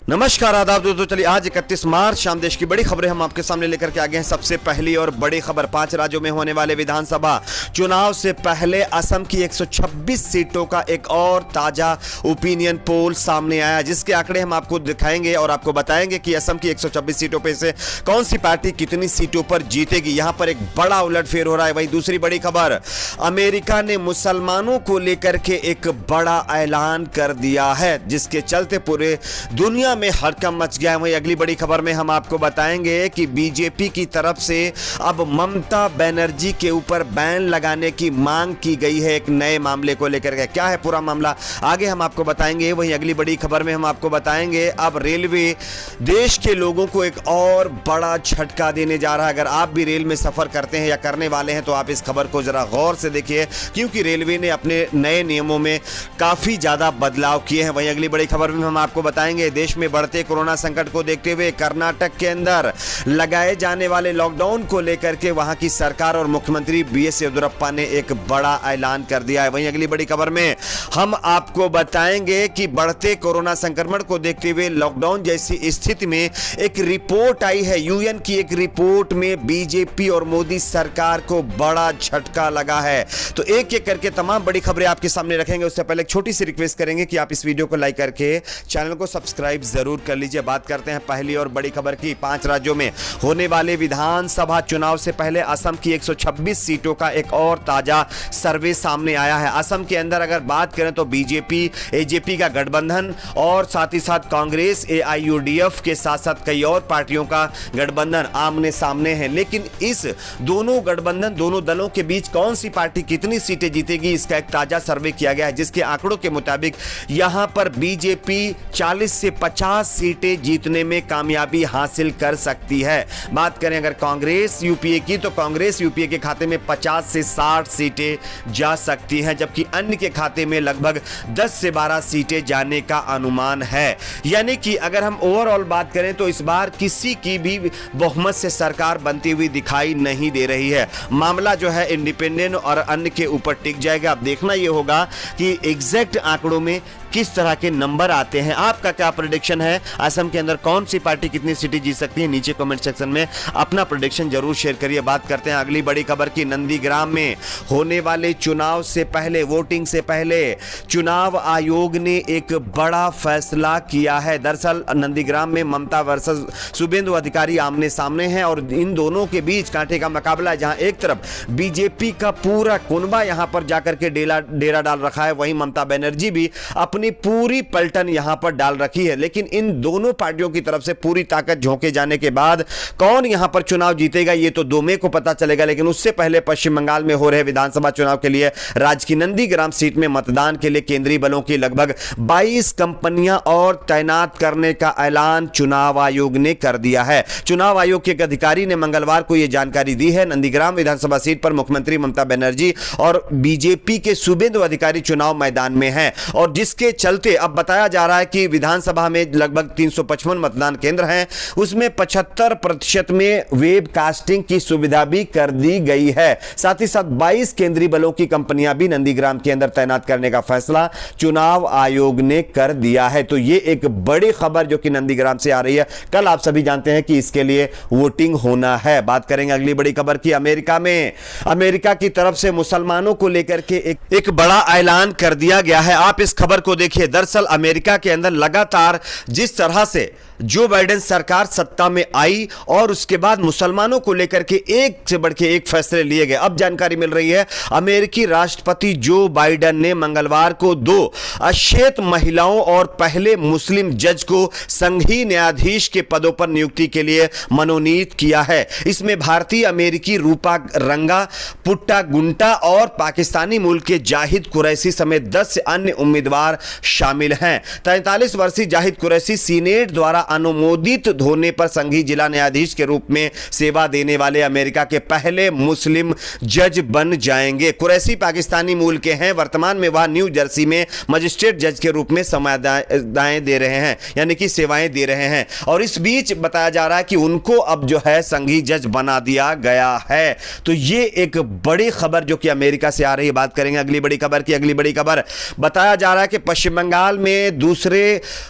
नमस्कार आदाब दोस्तों। चलिए आज 31 मार्च शाम देश की बड़ी खबरें हम आपके सामने लेकर के आ गए हैं। सबसे पहली और बड़ी खबर, 5 राज्यों में होने वाले विधानसभा चुनाव से पहले असम की 126 सीटों का एक और ताजा ओपिनियन पोल सामने आया, जिसके आंकड़े हम आपको दिखाएंगे और आपको बताएंगे कि असम की 126 सीटों पे से कौन सी पार्टी कितनी सीटों पर जीतेगी। यहां पर एक बड़ा उलटफेर हो रहा है। वहीं दूसरी बड़ी खबर, अमेरिका ने मुसलमानों को लेकर के एक बड़ा ऐलान कर दिया है, जिसके चलते पूरे दुनिया में हड़कंप मच गया है। वहीं अगली बड़ी खबर में हम आपको बताएंगे कि बीजेपी की तरफ से अब ममता बनर्जी के ऊपर बैन लगाने की मांग की गई है एक नए मामले को लेकर के। क्या है पूरा मामला, आगे हम आपको बताएंगे। वहीं अगली बड़ी खबर में हम आपको बताएंगे अब रेलवे देश के लोगों को एक और बड़ा झटका देने जा रहा है। अगर आप भी रेल में सफर करते हैं या करने वाले हैं तो आप इस खबर को जरा गौर से देखिए, क्योंकि रेलवे ने अपने नए नियमों में काफी ज्यादा बदलाव किए हैं। वहीं अगली बड़ी खबर में हम आपको बताएंगे देश में बढ़ते कोरोना संकट को देखते हुए कर्नाटक के अंदर लगाए जाने वाले लॉकडाउन को लेकर के वहां की सरकार और मुख्यमंत्री बीएस येदियुरप्पा ने एक बड़ा ऐलान कर दिया है। वहीं अगली बड़ी खबर में हम आपको बताएंगे कि बढ़ते कोरोना संक्रमण को देखते हुए लॉकडाउन जैसी स्थिति में एक रिपोर्ट आई है। यूएन की एक रिपोर्ट में बीजेपी और मोदी सरकार को बड़ा झटका लगा है। तो एक एक करके तमाम बड़ी खबरें आपके सामने रखेंगे। उससे पहले एक छोटी सी रिक्वेस्ट करेंगे कि आप इस वीडियो को लाइक करके चैनल को सब्सक्राइब जरूर कर लीजिए। बात करते हैं पहली और बड़ी खबर की। 5 राज्यों में होने वाले विधानसभा चुनाव से पहले असम की 126 सीटों का एक और ताजा सर्वे सामने आया है। असम के अंदर अगर बात करें तो बीजेपी एजेपी का गठबंधन और साथ ही साथ कांग्रेस एआईयूडीएफ के साथ साथ कई और पार्टियों का गठबंधन आमने सामने है। लेकिन इस दोनों गठबंधन, दोनों दलों के बीच कौन सी पार्टी कितनी सीटें जीतेगी, इसका एक ताजा सर्वे किया गया है, जिसके आंकड़ों के मुताबिक यहां पर बीजेपी 40 से 50 सीटें जीतने में कामयाबी हासिल कर सकती है। बात करें अगर कांग्रेस यूपीए की, तो कांग्रेस यूपीए के खाते में 50 से 60 सीटें जा सकती हैं, जबकि अन्य के खाते में लगभग 10 से 12 सीटें जाने का अनुमान है। यानी कि अगर हम ओवरऑल बात करें तो इस बार किसी की भी बहुमत से सरकार बनती हुई दिखाई नहीं दे रही है। मामला जो है इंडिपेंडेंट और अन्य के ऊपर टिक जाएगा। अब देखना यह होगा कि एग्जैक्ट आंकड़ों में किस तरह के नंबर आते हैं। आपका क्या प्रेडिक्शन है, असम के अंदर कौन सी पार्टी कितनी सीटें जीत सकती है? नीचे कमेंट सेक्शन में अपना प्रेडिक्शन जरूर शेयर करिए। बात करते हैं अगली बड़ी खबर की। नंदीग्राम में होने वाले चुनाव से पहले, वोटिंग से पहले चुनाव आयोग ने एक बड़ा फैसला किया है। दरअसल नंदीग्राम में ममता वर्सेस शुभेंदु अधिकारी आमने सामने हैं और इन दोनों के बीच कांटे का मुकाबला है। जहां एक तरफ बीजेपी का पूरा कुनबा यहां पर जाकर के डेरा डाल रखा है, वहीं ममता बनर्जी भी अपनी पूरी पलटन यहां पर डाल रखी है। लेकिन इन दोनों पार्टियों की तरफ से पूरी ताकत झोंके जाने के बाद कौन यहां पर चुनाव जीतेगा ये तो 2 मई को पता चलेगा। लेकिन उससे पहले पश्चिम बंगाल में हो रहे विधानसभा चुनाव के लिए राज्य की नंदीग्राम सीट में मतदान के लिए केंद्रीय बलों की लगभग 22 कंपनियां और तैनात करने का ऐलान चुनाव आयोग ने कर दिया है। चुनाव आयोग के एक अधिकारी ने मंगलवार को यह जानकारी दी है। नंदीग्राम विधानसभा सीट पर मुख्यमंत्री ममता बनर्जी और बीजेपी के शुभेंदु अधिकारी चुनाव मैदान में हैं और जिसके चलते अब बताया जा रहा है कि विधानसभा में लगभग 355 मतदान केंद्र हैं, उसमें 75% में वेब कास्टिंग की सुविधा भी कर दी गई है। साथ ही साथ 22 केंद्रीय बलों की कंपनियां भी नंदीग्राम के अंदर तैनात करने का फैसला चुनाव आयोग ने कर दिया है। तो यह एक बड़ी खबर जो कि नंदीग्राम से आ रही है। कल आप सभी जानते हैं कि इसके लिए वोटिंग होना है। बात करेंगे अगली बड़ी खबर की। अमेरिका की तरफ से मुसलमानों को लेकर के एक बड़ा ऐलान कर दिया गया है। आप इस खबर को देखिए। दरअसल अमेरिका के अंदर लगातार जिस तरह से जो बाइडेन सरकार सत्ता में आई और उसके बाद मुसलमानों को लेकर के एक से बढ़ के एक फैसले लिए गए। अब जानकारी मिल रही है अमेरिकी राष्ट्रपति जो बाइडेन ने मंगलवार को 2 अश्वेत महिलाओं और पहले मुस्लिम जज को संघीय न्यायाधीश के पदों पर नियुक्ति के लिए मनोनीत किया है। इसमें भारतीय अमेरिकी रूपा रंगा, पुट्टा गुंटा और पाकिस्तानी मूल के जाहिद कुरैशी समेत 10 अन्य उम्मीदवार शामिल हैं। 43 वर्षीय जाहिद कुरैशी सीनेट द्वारा अनुमोदित होने पर संघीय जिला न्यायाधीश के रूप में सेवा देने वाले अमेरिका के पहले मुस्लिम जज बन जाएंगे। कुरैशी पाकिस्तानी मूल के हैं। वर्तमान में वह न्यू जर्सी में मजिस्ट्रेट जज के रूप में सेवाएं दे रहे हैं, यानी कि सेवाएं दे रहे हैं। और इस बीच बताया जा रहा है कि उनको अब जो है संघीय जज बना दिया गया है। तो ये एक बड़ी खबर जो कि अमेरिका से आ रही है। बात करेंगे अगली बड़ी खबर की। अगली बड़ी खबर बताया जा रहा है कि पश्चिम बंगाल में दूसरे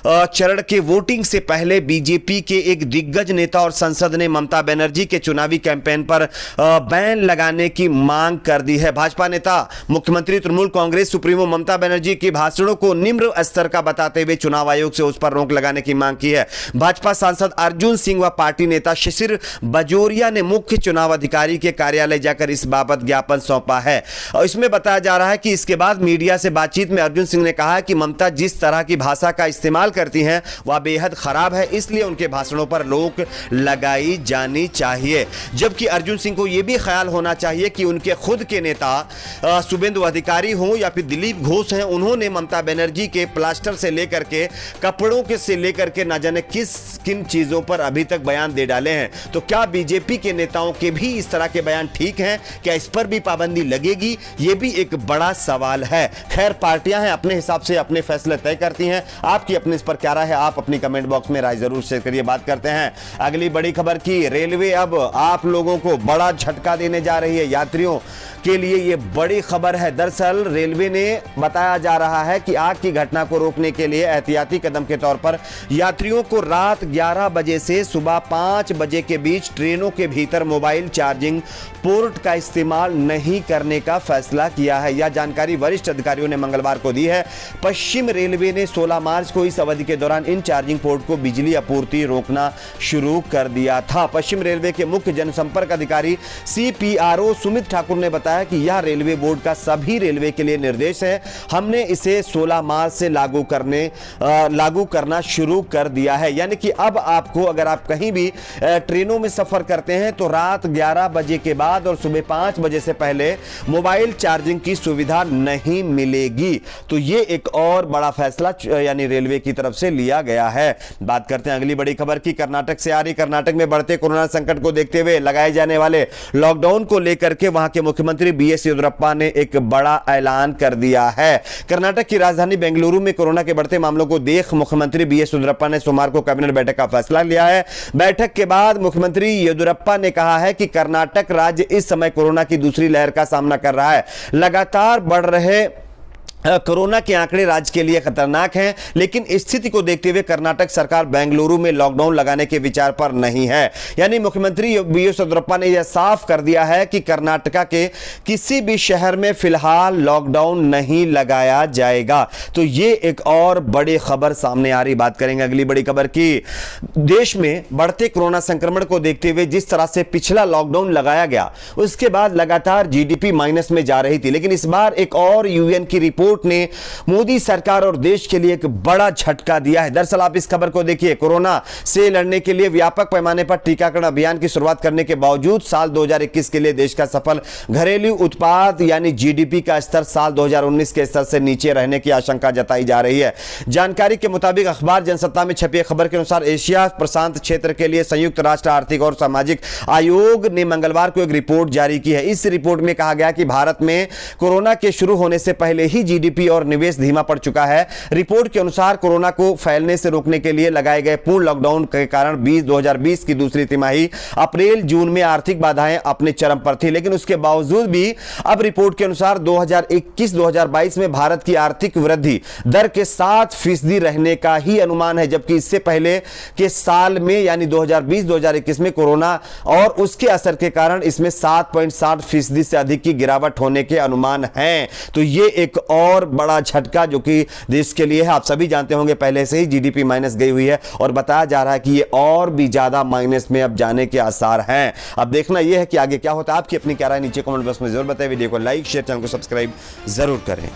चरण के वोटिंग से पहले बीजेपी के एक दिग्गज नेता और सांसद ने ममता बनर्जी के चुनावी कैंपेन पर बैन लगाने की मांग कर दी है। भाजपा नेता मुख्यमंत्री तृणमूल कांग्रेस सुप्रीमो ममता बनर्जी के भाषणों को निम्न स्तर का बताते हुए चुनाव आयोग से उस पर रोक लगाने की मांग की है। भाजपा सांसद अर्जुन सिंह व पार्टी नेता शिशिर बजोरिया ने मुख्य चुनाव अधिकारी के कार्यालय जाकर इस बाबत ज्ञापन सौंपा है और इसमें बताया जा रहा है कि इसके बाद मीडिया से बातचीत में अर्जुन सिंह ने कहा कि ममता जिस तरह की भाषा का इस्तेमाल करती हैं वह बेहद खराब है, इसलिए उनके भाषणों पर रोक लगाई जानी चाहिए। जबकि अर्जुन सिंह को यह भी ख्याल होना चाहिए कि उनके खुद के नेता शुभेंदु अधिकारी हों या फिर दिलीप घोष हैं, उन्होंने ममता बनर्जी के प्लास्टर से लेकर के कपड़ों के से लेकर के ना जाने किन चीजों पर अभी तक बयान दे डाले हैं। तो क्या बीजेपी के नेताओं के भी इस तरह के बयान ठीक हैं? क्या इस पर भी पाबंदी लगेगी? यह भी एक बड़ा सवाल है। खैर, पार्टियां हैं, अपने हिसाब से अपने फैसले तय करती हैं। आपकी अपने इस पर क्या राय है? आप अपनी कमेंट बॉक्स में राय जरूर शेयर करिए। बात करते हैं अगली बड़ी खबर की। रेलवे अब आप लोगों को बड़ा झटका देने जा रही है। यात्रियों के लिए यह बड़ी खबर है। दरअसल रेलवे ने बताया जा रहा है कि आग की घटना को रोकने के लिए एहतियाती कदम के तौर पर यात्रियों को रात 11 बजे से सुबह 5 बजे के बीच ट्रेनों के भीतर मोबाइल चार्जिंग पोर्ट का इस्तेमाल नहीं करने का फैसला किया है। यह जानकारी वरिष्ठ अधिकारियों ने मंगलवार को दी है। पश्चिम रेलवे ने 16 मार्च को इस अवधि के दौरान इन चार्जिंग पोर्ट को बिजली आपूर्ति रोकना शुरू कर दिया था। पश्चिम रेलवे के मुख्य जनसंपर्क अधिकारी CPRO सुमित ठाकुर ने बताया कि यह रेलवे बोर्ड का सभी रेलवे के लिए निर्देश है। हमने इसे 16 मार्च से लागू करना शुरू कर दिया है। यानी कि अब आपको, अगर आप कहीं भी ट्रेनों में सफर करते हैं तो रात 11 बजे के बाद और सुबह 5 बजे से पहले मोबाइल चार्जिंग की सुविधा नहीं मिलेगी। तो ये एक और बड़ा फैसला यानी रेलवे की तरफ से लिया गया है। बात करते हैं अगली बड़ी खबर की। कर्नाटक से आ रही। कर्नाटक में बढ़ते कोरोना संकट को देखते हुए लगाए जाने वाले लॉकडाउन को लेकर के वहां के मुख्यमंत्री BS येदियुरप्पा ने एक बड़ा ऐलान कर दिया है। कर्नाटक की राजधानी बेंगलुरु में कोरोना के बढ़ते मामलों को देख मुख्यमंत्री BS येदियुरप्पा ने सोमवार को कैबिनेट बैठक का फैसला लिया है। बैठक के बाद मुख्यमंत्री येदियुरप्पा ने कहा है कि कर्नाटक राज्य इस समय कोरोना की दूसरी लहर का सामना कर रहा है। लगातार बढ़ रहे कोरोना के आंकड़े राज्य के लिए खतरनाक हैं, लेकिन स्थिति को देखते हुए कर्नाटक सरकार बेंगलुरु में लॉकडाउन लगाने के विचार पर नहीं है। यानी मुख्यमंत्री BS येदियुरप्पा ने यह साफ कर दिया है कि कर्नाटक के किसी भी शहर में फिलहाल लॉकडाउन नहीं लगाया जाएगा। तो ये एक और बड़ी खबर सामने आ रही। बात करेंगे अगली बड़ी खबर की। देश में बढ़ते कोरोना संक्रमण को देखते हुए जिस तरह से पिछला लॉकडाउन लगाया गया उसके बाद लगातार GDP माइनस में जा रही थी, लेकिन इस बार एक और UN की रिपोर्ट ने मोदी सरकार और देश के लिए एक बड़ा झटका दिया है। दरअसल आप इस खबर को देखिए। कोरोना से लड़ने के लिए व्यापक पैमाने पर टीकाकरण अभियान की शुरुआत करने के बावजूद साल 2021 के लिए देश का सफल घरेलू उत्पाद यानी GDP का स्तर साल 2019 के स्तर से नीचे रहने की आशंका जताई जा रही है। जानकारी के मुताबिक अखबार जनसत्ता में छपी खबर के अनुसार एशिया प्रशांत क्षेत्र के लिए संयुक्त राष्ट्र आर्थिक और सामाजिक आयोग ने मंगलवार को एक रिपोर्ट जारी की है। इस रिपोर्ट में कहा गया कि भारत में कोरोना के शुरू होने से पहले ही GDP और निवेश धीमा पड़ चुका है। रिपोर्ट के अनुसार कोरोना को फैलने से रोकने के लिए लगाए गए पूर्ण लॉकडाउन के कारण 2020 की दूसरी तिमाही अप्रैल जून में आर्थिक बाधाएं अपने चरम पर थी, लेकिन उसके बावजूद भी अब रिपोर्ट के अनुसार 2021-2022 में भारत की आर्थिक वृद्धि दर के 7% रहने का ही अनुमान है, जबकि इससे पहले के साल में यानी 2020-2021 में कोरोना और उसके असर के कारण इसमें 7.7% से अधिक की गिरावट होने के अनुमान हैं। तो ये एक और बड़ा झटका जो कि देश के लिए है। आप सभी जानते होंगे पहले से ही GDP माइनस गई हुई है और बताया जा रहा है कि ये और भी ज्यादा माइनस में अब जाने के आसार हैं। अब देखना यह है कि आगे क्या होता है। आपकी अपनी क्या राय नीचे कमेंट बॉक्स में जरूर बताएं। वीडियो को लाइक शेयर, चैनल को सब्सक्राइब जरूर करें।